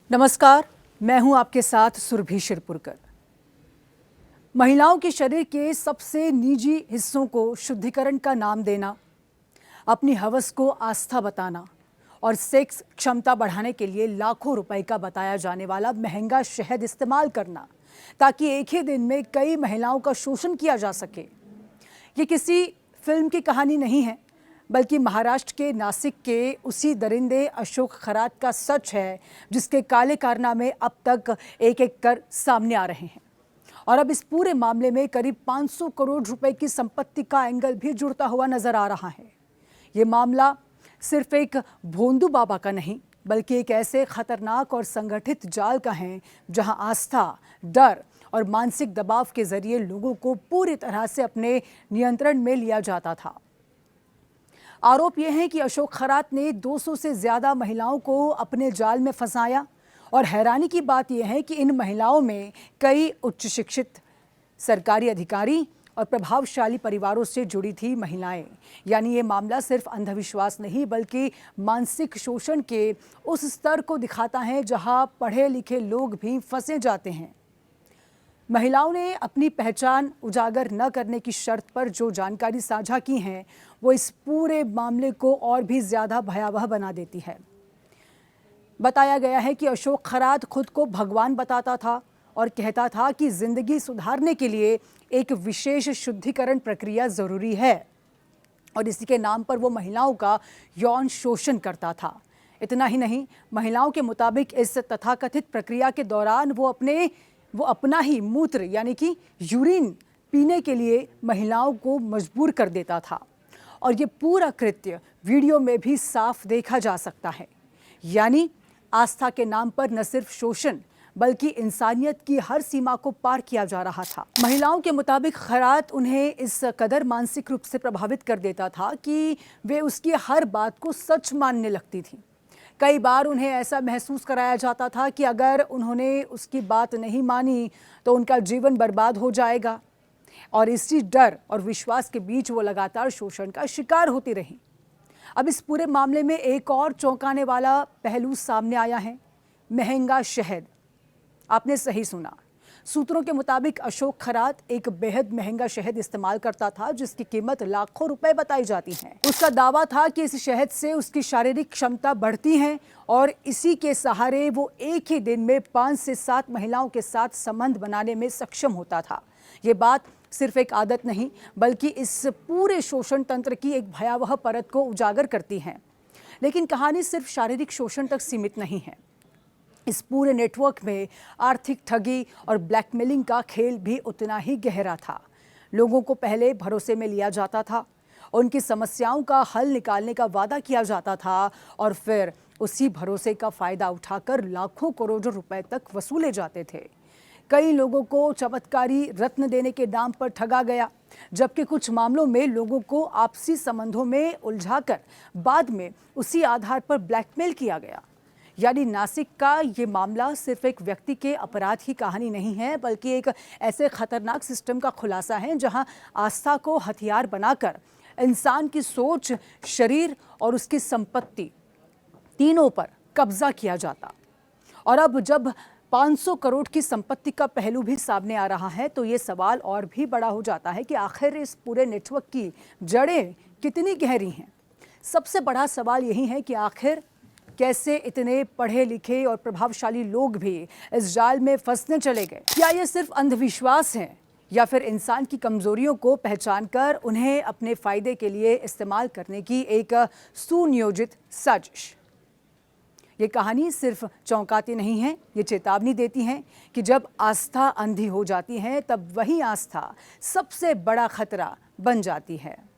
नमस्कार, मैं हूं आपके साथ सुरभि शिरपुरकर। महिलाओं के शरीर के सबसे निजी हिस्सों को शुद्धिकरण का नाम देना, अपनी हवस को आस्था बताना और सेक्स क्षमता बढ़ाने के लिए लाखों रुपए का बताया जाने वाला महंगा शहद इस्तेमाल करना ताकि एक ही दिन में कई महिलाओं का शोषण किया जा सके। ये किसी फिल्म की कहानी नहीं है, बल्कि महाराष्ट्र के नासिक के उसी दरिंदे अशोक खरात का सच है, जिसके काले कारनामे अब तक एक एक कर सामने आ रहे हैं। और अब इस पूरे मामले में करीब 500 करोड़ रुपए की संपत्ति का एंगल भी जुड़ता हुआ नजर आ रहा है। ये मामला सिर्फ एक भोंदू बाबा का नहीं, बल्कि एक ऐसे खतरनाक और संगठित जाल का है जहां आस्था, डर और मानसिक दबाव के जरिए लोगों को पूरी तरह से अपने नियंत्रण में लिया जाता था। आरोप यह है कि अशोक खरात ने 200 से ज्यादा महिलाओं को अपने जाल में फंसाया और हैरानी की बात यह है कि इन महिलाओं में कई उच्च शिक्षित, सरकारी अधिकारी और प्रभावशाली परिवारों से जुड़ी थी महिलाएं। यानी ये मामला सिर्फ अंधविश्वास नहीं, बल्कि मानसिक शोषण के उस स्तर को दिखाता है जहां पढ़े लिखे लोग भी फंसे जाते हैं। महिलाओं ने अपनी पहचान उजागर न करने की शर्त पर जो जानकारी साझा की है, वो इस पूरे मामले को और भी ज्यादा भयावह बना देती है। बताया गया है कि अशोक खरात खुद को भगवान बताता था और कहता था कि जिंदगी सुधारने के लिए एक विशेष शुद्धिकरण प्रक्रिया जरूरी है, और इसी के नाम पर वो महिलाओं का यौन शोषण करता था। इतना ही नहीं, महिलाओं के मुताबिक इस तथाकथित प्रक्रिया के दौरान वो अपना ही मूत्र यानी कि यूरिन पीने के लिए महिलाओं को मजबूर कर देता था। और ये पूरा कृत्य वीडियो में भी साफ देखा जा सकता है। यानी आस्था के नाम पर न सिर्फ शोषण, बल्कि इंसानियत की हर सीमा को पार किया जा रहा था। महिलाओं के मुताबिक खरात उन्हें इस कदर मानसिक रूप से प्रभावित कर देता था कि वे उसकी हर बात को सच मानने लगती थी। कई बार उन्हें ऐसा महसूस कराया जाता था कि अगर उन्होंने उसकी बात नहीं मानी तो उनका जीवन बर्बाद हो जाएगा, और इसी डर और विश्वास के बीच वो लगातार शोषण का शिकार होती रही। अब इस पूरे मामले में एक और चौंकाने वाला पहलू सामने आया है, महंगा शहद। आपने सही सुना। सूत्रों के मुताबिक अशोक खरात एक बेहद महंगा शहद इस्तेमाल करता था, जिसकी कीमत लाखों रुपए बताई जाती है। उसका दावा था कि इस शहद से उसकी शारीरिक क्षमता बढ़ती है और इसी के सहारे वो एक ही दिन में 5 से 7 महिलाओं के साथ संबंध बनाने में सक्षम होता था। ये बात सिर्फ एक आदत नहीं, बल्कि इस पूरे शोषण तंत्र की एक भयावह परत को उजागर करती है। लेकिन कहानी सिर्फ शारीरिक शोषण तक सीमित नहीं है। इस पूरे नेटवर्क में आर्थिक ठगी और ब्लैकमेलिंग का खेल भी उतना ही गहरा था। लोगों को पहले भरोसे में लिया जाता था, उनकी समस्याओं का हल निकालने का वादा किया जाता था, और फिर उसी भरोसे का फायदा उठाकर लाखों करोड़ों रुपए तक वसूले जाते थे। कई लोगों को चमत्कारी रत्न देने के नाम पर ठगा गया, जबकि कुछ मामलों में लोगों को आपसी संबंधों में उलझाकर बाद में उसी आधार पर ब्लैकमेल किया गया। यानी नासिक का ये मामला सिर्फ एक व्यक्ति के अपराध की कहानी नहीं है, बल्कि एक ऐसे खतरनाक सिस्टम का खुलासा है जहां आस्था को हथियार बनाकर इंसान की सोच, शरीर और उसकी संपत्ति तीनों पर कब्जा किया जाता। और अब जब 500 करोड़ की संपत्ति का पहलू भी सामने आ रहा है, तो ये सवाल और भी बड़ा हो जाता है कि आखिर इस पूरे नेटवर्क की जड़ें कितनी गहरी हैं। सबसे बड़ा सवाल यही है कि आखिर कैसे इतने पढ़े लिखे और प्रभावशाली लोग भी इस जाल में फंसने चले गए। क्या ये सिर्फ अंधविश्वास है, या फिर इंसान की कमजोरियों को पहचानकर उन्हें अपने फायदे के लिए इस्तेमाल करने की एक सुनियोजित साजिश? ये कहानी सिर्फ चौंकाती नहीं है, ये चेतावनी देती है कि जब आस्था अंधी हो जाती है, तब वही आस्था सबसे बड़ा खतरा बन जाती है।